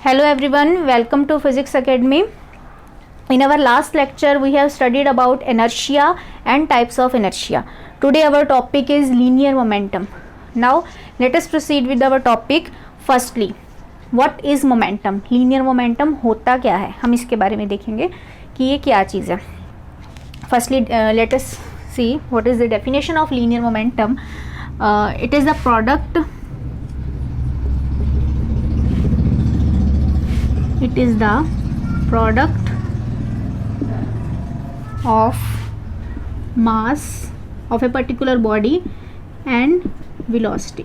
Hello everyone, welcome to Physics Academy. In our last lecture we have studied about inertia and types of inertia. Today our topic is linear momentum. Now let us proceed with our topic. Firstly, what is momentum? Linear momentum होता क्या है, हम इसके बारे में देखेंगे कि ये क्या चीज़ है. Firstly, let us see what is the definition of linear momentum. It is the product of mass of a particular body and velocity.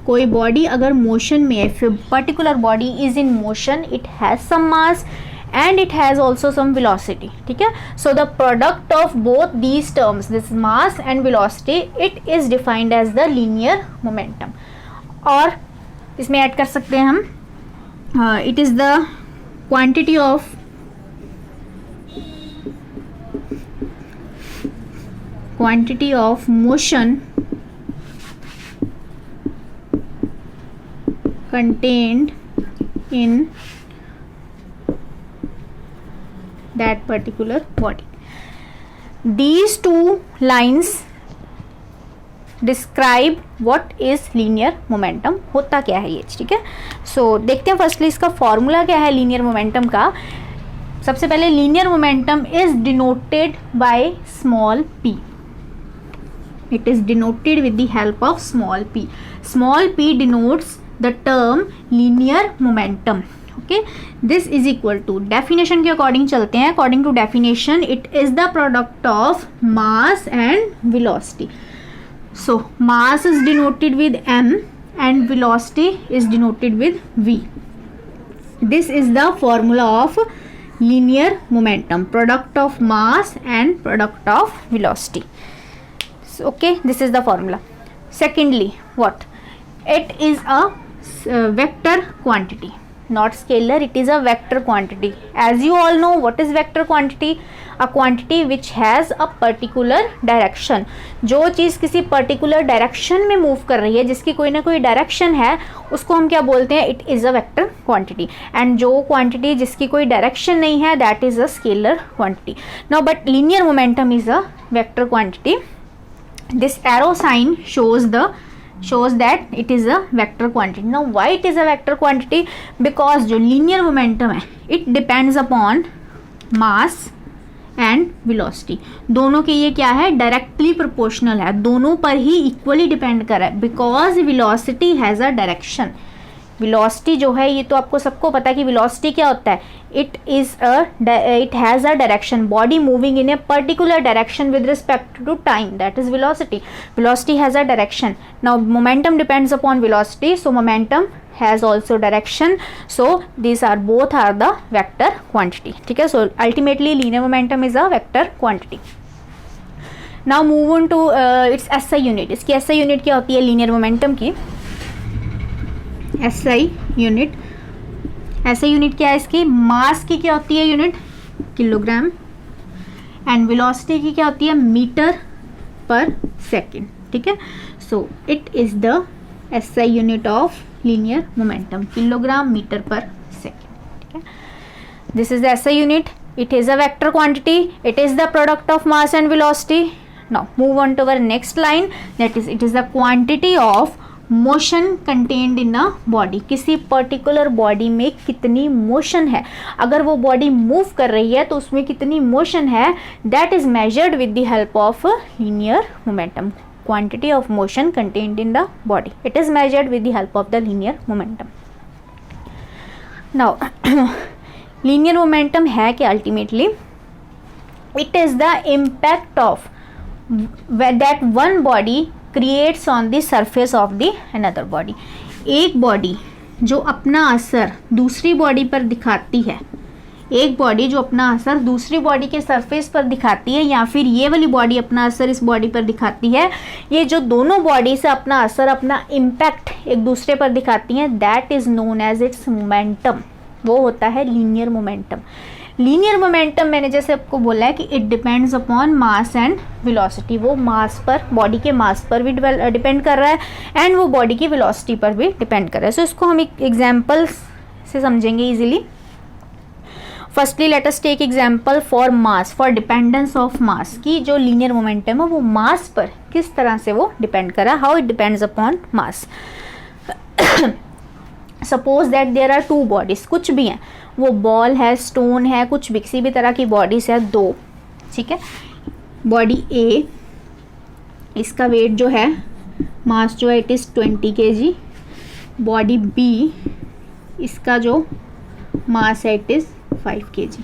कोई बॉडी अगर मोशन में है, if a particular body is in motion, it has some mass and it has also some velocity. ठीक है, so the product of both these terms, this mass and velocity, it is defined as the linear momentum. और इसमें add कर सकते हैं हम it is the quantity of motion contained in that particular body. These two lines describe what is linear momentum. होता क्या है ये, ठीक है. सो देखते हैं फर्स्टली इसका फॉर्मूला क्या है लीनियर मोमेंटम का. सबसे पहले linear momentum is denoted by small p. It is denoted with the help of small p. Small p denotes the term linear momentum. Okay, this is equal to, definition के according चलते हैं. According to definition, it is the product of mass and velocity. So mass is denoted with m and velocity is denoted with v. This is the formula of linear momentum, product of mass and product of velocity. So, okay, this is the formula. Secondly, what? It is a vector quantity, not scalar. It is a vector quantity. As you all know, what is vector quantity? A quantity which has a particular direction. जो चीज़ किसी particular direction में move कर रही है, जिसकी कोई ना कोई direction है, उसको हम क्या बोलते हैं? It is a vector quantity. And जो quantity जिसकी कोई direction नहीं है, that is a scalar quantity. Now, but linear momentum is a vector quantity. This arrow sign shows that it is a vector quantity. Now, why it is a vector quantity? Because जो linear momentum है, it depends upon mass and velocity. दोनों के ये क्या है? Directly proportional है, दोनों पर ही इक्वली डिपेंड कर रहा है. Because velocity has a direction. Velocity जो है, ये तो आपको सबको पता है कि वेलोसिटी क्या होता है. It has a direction. Body moving in a particular direction with respect to time, that is velocity. Velocity has a direction. Now momentum depends upon velocity, so momentum has also direction. So these are both are the vector quantity. ठीक है, so ultimately linear momentum is a vector quantity. Now move on to its SI unit. इसकी SI unit क्या होती है linear momentum की? SI unit क्या है इसकी? mass की क्या होती है unit? किलोग्राम. and velocity की क्या होती है? Metre per second. ठीक है, so it is the SI unit of linear momentum, kilogram meter per second. ठीक है, this is the SI unit. It is a vector quantity. It is the product of mass and velocity. Now move on to our next line, that is it is the quantity of motion contained in a body. किसी particular body में कितनी motion है, अगर वो body move कर रही है तो उसमें कितनी motion है, that is measured with the help of linear momentum. Quantity of motion contained in the body, it is measured with the help of the linear momentum. Now linear momentum है कि ultimately it is the impact of that one body creates on the surface of the another body. एक body जो अपना असर दूसरी body पर दिखाती है, एक बॉडी जो अपना असर दूसरी बॉडी के सरफेस पर दिखाती है, या फिर ये वाली बॉडी अपना असर इस बॉडी पर दिखाती है, ये जो दोनों बॉडी से अपना असर, अपना इम्पैक्ट एक दूसरे पर दिखाती हैं, that is known as its momentum. वो होता है लीनियर मोमेंटम. लीनियर मोमेंटम मैंने जैसे आपको बोला है कि it depends upon mass and velocity. वो मास पर, बॉडी के मास पर भी डिपेंड कर रहा है एंड वो बॉडी की वेलोसिटी पर भी डिपेंड कर रहा है. सो इसको हम एक एग्जांपल से समझेंगे easily. Firstly let us take example for mass, for dependence of mass, की जो लीनियर मोमेंटम है वो मास पर किस तरह से वो डिपेंड करा, how it depends upon mass. Suppose that there are two bodies, कुछ भी हैं, वो बॉल है, स्टोन है, कुछ भी किसी भी तरह की बॉडीज है, दो, ठीक है। बॉडी ए, इसका वेट जो है, मास जो है it is 20 kg। Body B, इसका जो मास है it is 5 kg।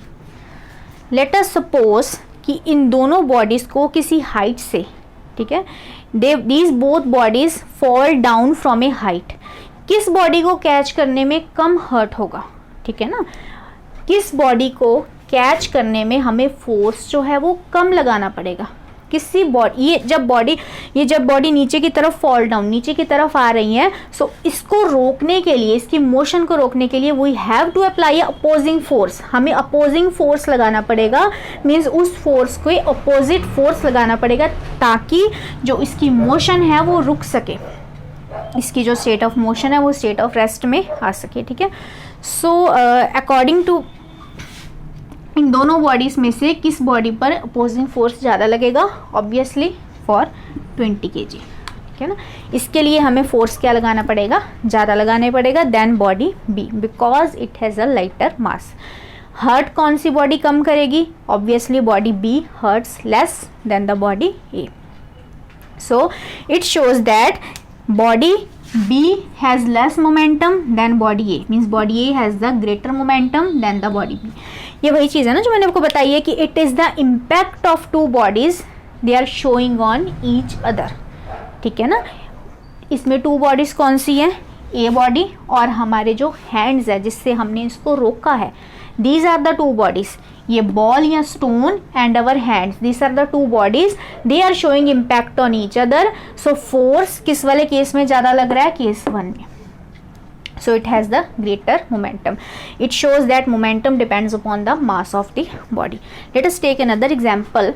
Let us suppose कि इन दोनों बॉडीज़ को किसी हाइट से, ठीक है, these both bodies fall down from A height, किस बॉडी को कैच करने में कम हर्ट होगा, ठीक है ना, किस बॉडी को कैच करने में हमें फोर्स जो है वो कम लगाना पड़ेगा, किसी बॉडी, ये जब बॉडी नीचे की तरफ फॉल डाउन, नीचे की तरफ आ रही है, सो इसको रोकने के लिए, इसकी मोशन को रोकने के लिए we have to apply opposing force, हमें अपोजिंग फोर्स लगाना पड़ेगा, मीन्स उस फोर्स को अपोजिट फोर्स लगाना पड़ेगा ताकि जो इसकी मोशन है वो रुक सके, इसकी जो स्टेट ऑफ मोशन है वो स्टेट ऑफ रेस्ट में आ सके, ठीक है। सो अकॉर्डिंग टू इन दोनों बॉडीज में से किस बॉडी पर अपोजिंग फोर्स ज़्यादा लगेगा, ऑब्वियसली फॉर 20 kg, ठीक है ना। इसके लिए हमें फोर्स क्या लगाना पड़ेगा, ज़्यादा लगाने पड़ेगा than body B, because it has a lighter mass. Hurt कौन सी बॉडी कम करेगी, obviously body B hurts less than the body A. So it shows that body B has less momentum than body A, means body A has the greater momentum than the body B। ये वही चीज़ है ना जो मैंने आपको बताई है कि it is the impact of two bodies they are showing on each other, ठीक है ना। इसमें टू बॉडीज कौन सी हैं, ए बॉडी और हमारे जो हैंड्स है जिससे हमने इसको रोका है, these are the two bodies, ये बॉल या stone and our hands, these are the two bodies, they are showing impact on each other. So force किस वाले केस में ज़्यादा लग रहा है, केस 1 में। So it has the greater momentum. It shows that momentum depends upon the mass of the body. Let us take another example.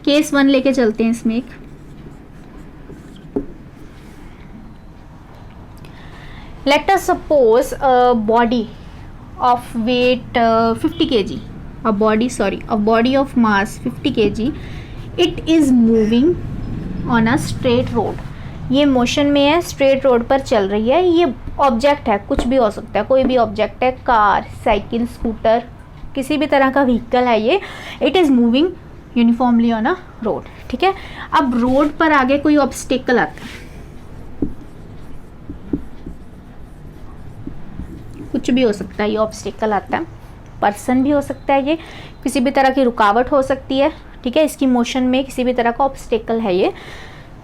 Case 1 लेके चलते हैं इसमें एक। Let us suppose a body of weight 50 kg, a body of mass 50 kg, it is moving on a straight road। ये motion में है, straight road पर चल रही है। ये ऑब्जेक्ट है, कुछ भी हो सकता है, कोई भी ऑब्जेक्ट है, कार, साइकिल, स्कूटर, किसी भी तरह का व्हीकल है ये। It is moving uniformly on a road, ठीक है। अब रोड पर आगे कोई ऑब्स्टेकल आता है, कुछ भी हो सकता है, ये ऑब्स्टेकल आता है, पर्सन भी हो सकता है, ये किसी भी तरह की रुकावट हो सकती है, ठीक है। इसकी मोशन में किसी भी तरह का ऑब्स्टेकल है ये।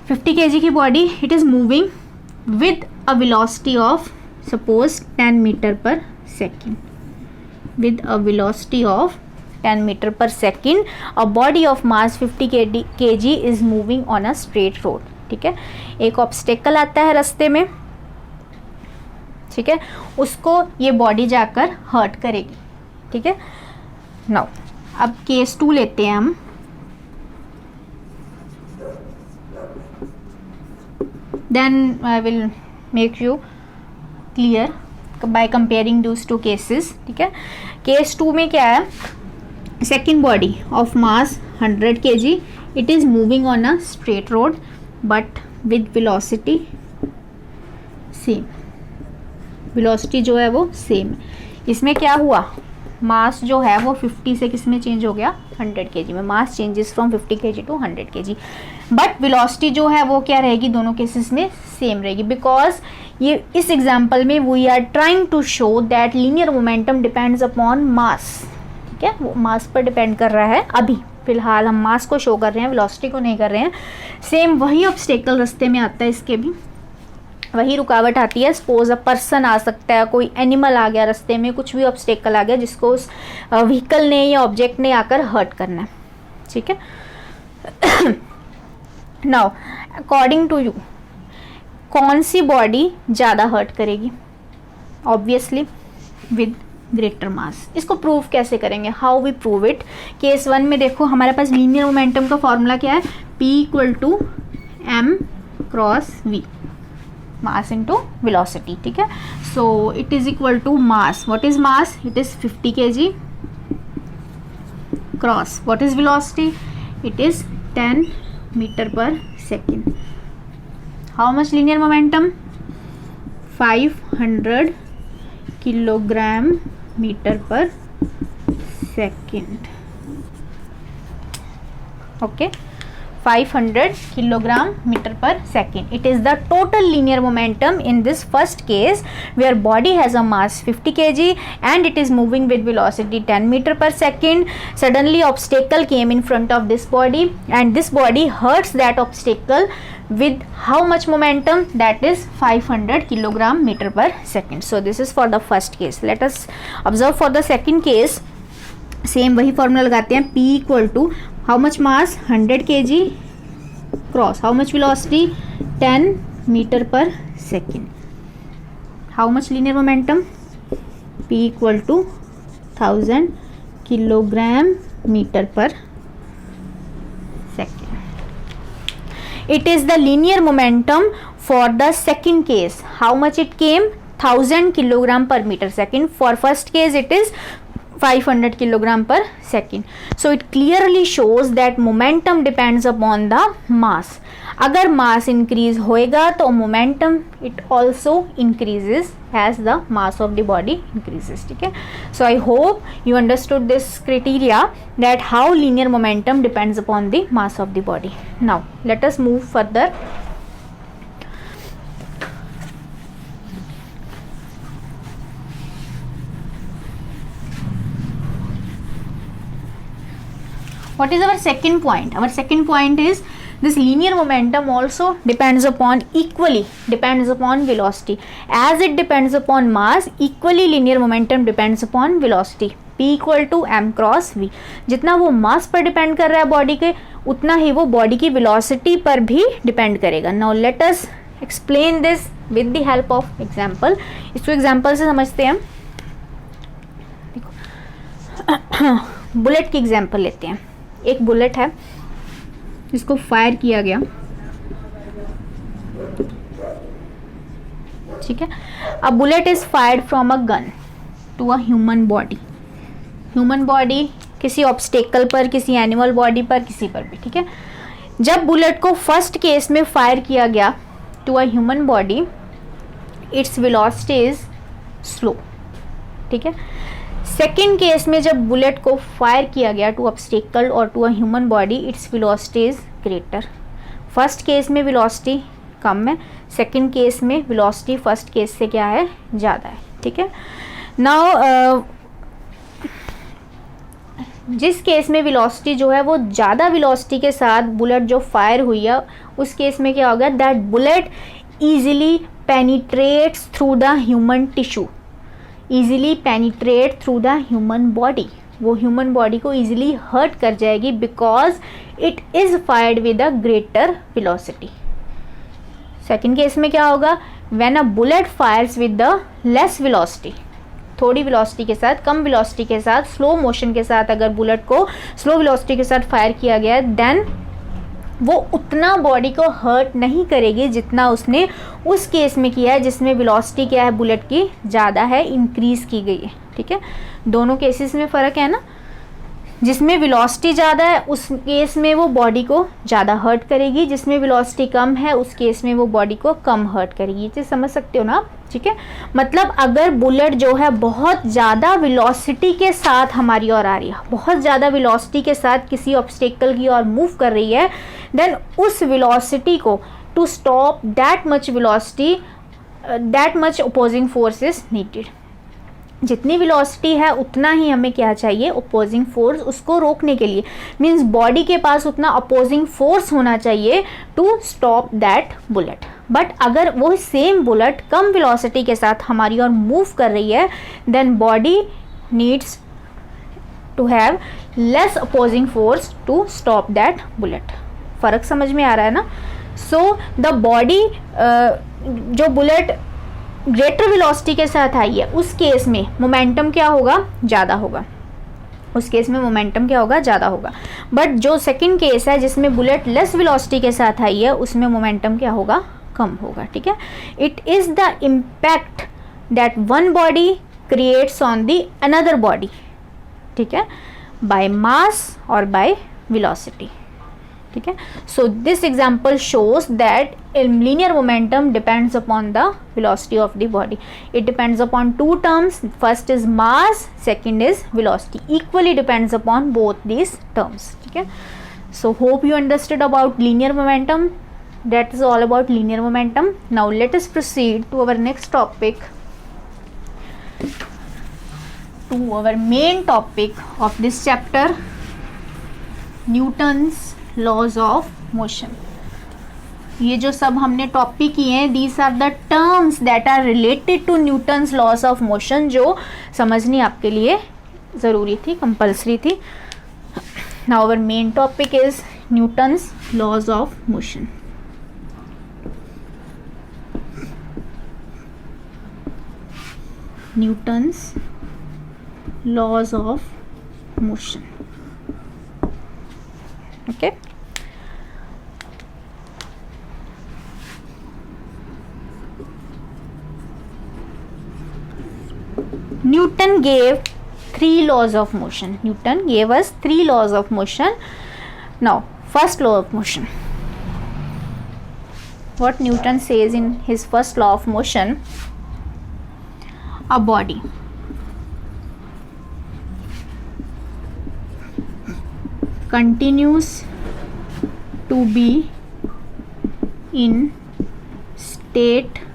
50 kg की body, it is moving with a velocity of suppose 10 metre per second, with a velocity of 10 metre per second. A body of mass 50 kg is moving on a straight road, ठीक है। एक obstacle आता है रास्ते में, ठीक है, उसको ये बॉडी जाकर हर्ट करेगी, ठीक है। नाउ अब केस 2 लेते हैं हम। Then I will make you clear by comparing these two cases, ठीक है। केस 2 में क्या है, second body of mass 100 kg, it is moving on a straight road but with velocity same, velocity जो है वो सेम। इसमें क्या हुआ, मास जो है वो 50 से किस में चेंज हो गया, 100 kg में। Mass changes from 50 kg to 100 kg, but velocity जो है वो क्या रहेगी, दोनों केसेस में सेम रहेगी। बिकॉज ये इस एग्जाम्पल में we are trying to show that linear momentum depends upon mass, ठीक है। वो मास पर डिपेंड कर रहा है, अभी फिलहाल हम मास को शो कर रहे हैं, वेलोसिटी को नहीं कर रहे हैं। सेम वही ऑब्स्टेकल रास्ते में आता है, इसके भी वही रुकावट आती है। सपोज अ पर्सन आ सकता है, कोई एनिमल आ गया रास्ते में, कुछ भी ऑब्स्टेकल आ गया जिसको उस व्हीकल ने या ऑब्जेक्ट ने आकर हर्ट करना है, ठीक है। नाउ अकॉर्डिंग टू यू कौन सी बॉडी ज़्यादा हर्ट करेगी, ऑब्वियसली विद ग्रेटर मास। इसको प्रूव कैसे करेंगे, how we prove it. Case 1 में देखो हमारे पास लीनियर मोमेंटम का फॉर्मूला क्या है, P equal to m cross v, mass into velocity, ठीक है। So it is equal to mass, what is mass, it is 50 kg cross what is velocity, it is 10 metre per second. How much linear momentum, 500 kilogram metre per second, okay, 500 kilogram meter per second. It is the total linear momentum in this first case where body has a mass 50 kg and it is moving with velocity 10 meter per second. Suddenly obstacle came in front of this body and this body hurts that obstacle with how much momentum, that is 500 kilogram meter per second. So this is for the first case. Let us observe for the second case. Same वही formula लगाते हैं, P equal to how much mass 100 kg cross how much velocity 10 metre per second, how much linear momentum, P equal to 1000 kilogram metre per second. It is the linear momentum for the second case. How much it came? 1000 kilogram per meter second. For first case it is 500 kilogram per second. So it clearly shows that momentum depends upon the mass. अगर mass increase होएगा तो momentum it also increases as the mass of the body increases. ठीक है. So I hope you understood this criteria that how linear momentum depends upon the mass of the body. Now let us move further. What is our second point? Our second point is this linear momentum also depends upon equally depends upon velocity. As it depends upon mass, equally linear momentum depends upon velocity. P equal to m cross v. जितना वो मास पर depend कर रहा है body के, उतना ही वो body की वेलोसिटी पर भी डिपेंड करेगा. Now let us explain this with the help of example. इसको एग्जांपल से समझते हैं. देखो बुलेट की एग्जांपल लेते हैं. एक बुलेट है जिसको फायर किया गया, ठीक है. A bullet is fired from a gun to a human body. Human body किसी ऑब्स्टेकल पर, किसी एनिमल बॉडी पर, किसी पर भी, ठीक है. जब बुलेट को फर्स्ट केस में फायर किया गया to a human body, its velocity is slow, ठीक है. सेकेंड केस में जब बुलेट को फायर किया गया टू ऑब्स्टेकल और to a human body, its velocity is greater. First case में वेलोसिटी कम है, सेकेंड केस में वेलोसिटी फर्स्ट केस से क्या है, ज़्यादा है, ठीक है. नाउ जिस केस में वेलोसिटी जो है वो ज़्यादा वेलोसिटी के साथ बुलेट जो फायर हुई है, उस केस में क्या होगा, that bullet easily penetrates through the human tissue, easily penetrate through the human body. वो ह्यूमन बॉडी को ईजिली हर्ट कर जाएगी because it is fired with a greater velocity. Second case में क्या होगा, when a bullet fires with the less velocity, थोड़ी velocity के साथ, कम वेलोसिटी के साथ, स्लो मोशन के साथ अगर बुलेट को स्लो वेलोसिटी के साथ फायर किया गया, देन वो उतना बॉडी को हर्ट नहीं करेगी जितना उसने उस केस में किया है जिसमें वेलोसिटी क्या है बुलेट की ज़्यादा है, इंक्रीज़ की गई है, ठीक है. दोनों केसेस में फ़र्क है ना. जिसमें वेलोसिटी ज़्यादा है उस केस में वो बॉडी को ज़्यादा हर्ट करेगी, जिसमें वेलोसिटी कम है उस केस में वो बॉडी को कम हर्ट करेगी. ये चीज़ समझ सकते हो ना आप, ठीक है. मतलब अगर बुलेट जो है बहुत ज़्यादा वेलोसिटी के साथ हमारी ओर आ रही है, बहुत ज़्यादा वेलोसिटी के साथ किसी ऑब्स्टेकल की ओर मूव कर रही है, देन उस वेलोसिटी को to stop that much velocity, that much opposing force is needed. जितनी वेलोसिटी है उतना ही हमें क्या चाहिए, अपोजिंग फोर्स उसको रोकने के लिए. मीन्स बॉडी के पास उतना अपोजिंग फोर्स होना चाहिए to stop that bullet. But अगर वो सेम बुलेट कम वेलोसिटी के साथ हमारी ओर मूव कर रही है, then body needs to have less opposing force to stop that bullet. फ़र्क समझ में आ रहा है ना. सो द बॉडी जो बुलेट ग्रेटर वेलोसिटी के साथ आई है उस केस में मोमेंटम क्या होगा, ज़्यादा होगा, उस केस में मोमेंटम क्या होगा, ज़्यादा होगा। बट जो सेकंड केस है जिसमें बुलेट लेस वेलोसिटी के साथ आई है उसमें मोमेंटम क्या होगा, कम होगा, ठीक है। It is the impact that one body creates on the another body, ठीक है, बाय मास और बाय वेलोसिटी, ठीक है। So this example shows that linear momentum depends upon the velocity of the body. It depends upon two terms. First is mass, second is velocity. Equally depends upon both these terms. ठीक है. So hope you understood about linear momentum. That is all about linear momentum. Now let us proceed to our next topic, to our main topic of this chapter, Newton's laws of motion. ये जो सब हमने topic किए हैं, these are the terms that are related to Newton's laws of motion, जो समझनी आपके लिए ज़रूरी थी, कंपल्सरी थी. Now our main topic is Newton's laws of motion. Newton's laws of motion. Okay, Newton gave 3 laws of motion. Newton gave us 3 laws of motion. Now, first law of motion. What Newton says in his first law of motion? A body continues to be in state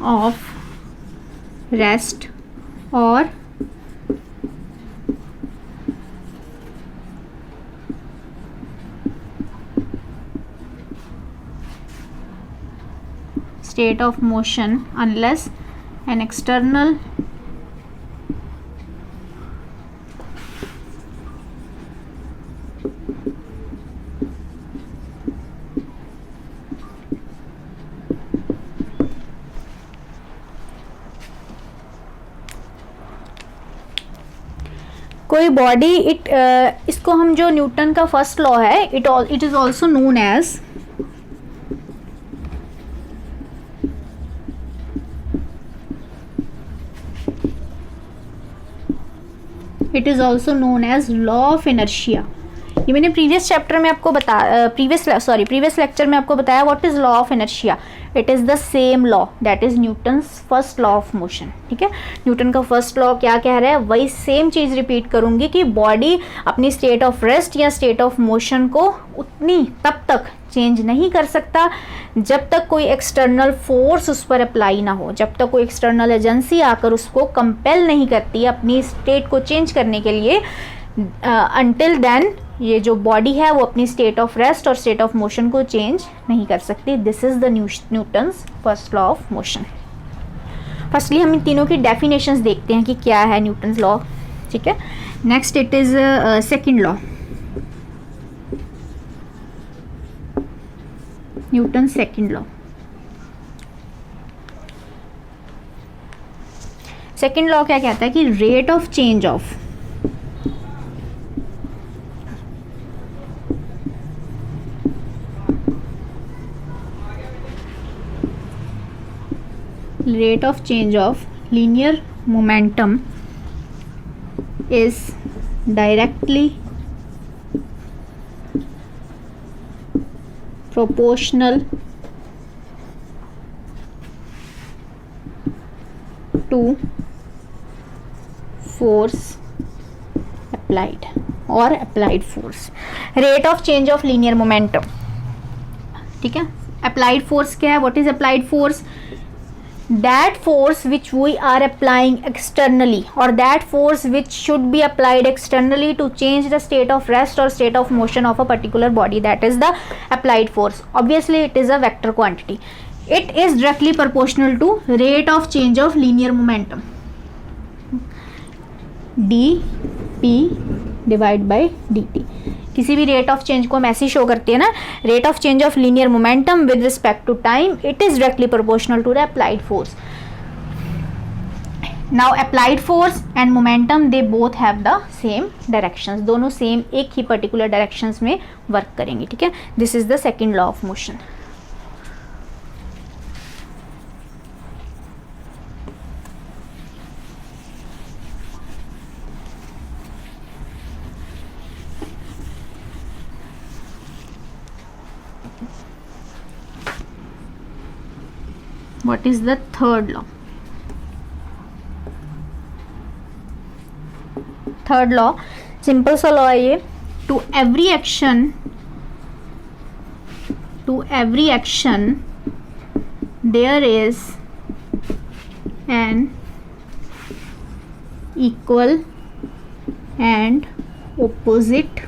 of rest or state of motion unless an external कोई body इसको हम जो Newton का first law है, it is also known as law of inertia. ये मैंने previous chapter में आपको प्रीवियस लेक्चर में आपको बताया what is law of inertia. It is the same law that is Newton's first law of motion. ठीक है, न्यूटन का फर्स्ट लॉ क्या कह रहा है, वही सेम चीज़ रिपीट करूंगी कि बॉडी अपनी स्टेट ऑफ रेस्ट या स्टेट ऑफ मोशन को उतनी तब तक चेंज नहीं कर सकता जब तक कोई एक्सटर्नल फोर्स उस पर अप्लाई ना हो, जब तक कोई एक्सटर्नल एजेंसी आकर उसको कंपेल नहीं करती अपनी स्टेट को चेंज करने के लिए. अंटिल देन ये जो बॉडी है वो अपनी स्टेट ऑफ रेस्ट और स्टेट ऑफ मोशन को चेंज नहीं कर सकती. This is the Newton's first law of motion. Firstly हम इन तीनों की डेफिनेशंस देखते हैं कि क्या है न्यूटन्स लॉ. ठीक है, next it is second law, Newton second law. Second law क्या कहता है कि rate of change of linear momentum is directly proportional to force applied or applied force. Rate of change of linear momentum. ठीक है, applied force क्या है, what is applied force? That force which we are applying externally or that force which should be applied externally to change the state of rest or state of motion of a particular body, that is the applied force. Obviously it is a vector quantity. It is directly proportional to rate of change of linear momentum, dp divided by dt. किसी भी rate of change को हम ऐसे show करते हैं ना, rate of change of linear momentum with respect to time, it is directly proportional to the applied force. Now applied force and momentum they both have the same directions, दोनों same एक ही particular directions में work करेंगे. ठीक है, this is the second law of motion. What is the third law? Third law, simple सा law है ये. To every action there is an equal and opposite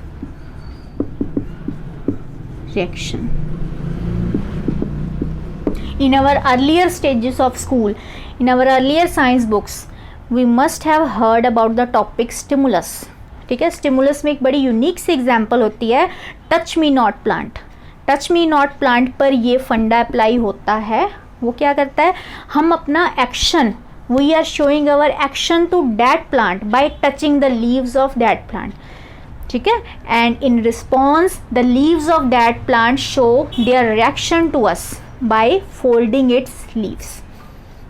reaction. In our earlier stages of school, in our earlier science books, we must have heard about the topic stimulus. ठीक है, stimulus में एक बड़ी unique सी example होती है touch me not plant. Touch me not plant पर ये फंडा अप्लाई होता है. वो क्या करता है, हम अपना action, we are showing our action to that plant by touching the leaves of that plant. ठीक है, and in response the leaves of that plant show their reaction to us by folding its leaves.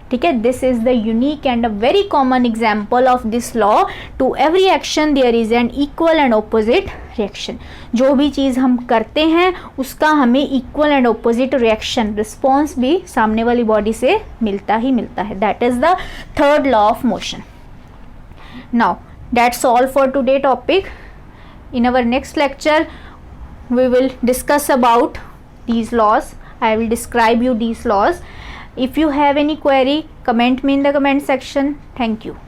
ठीक है, this is the unique and a very common example of this law. To every action there is an equal and opposite reaction. जो भी चीज़ हम करते हैं उसका हमें equal and opposite reaction, response भी सामने वाली बॉडी से मिलता ही मिलता है. That is the third law of motion. Now that's all for today topic. In our next lecture we will discuss about these laws. I will describe you these laws. If you have any query, comment me in the comment section. Thank you.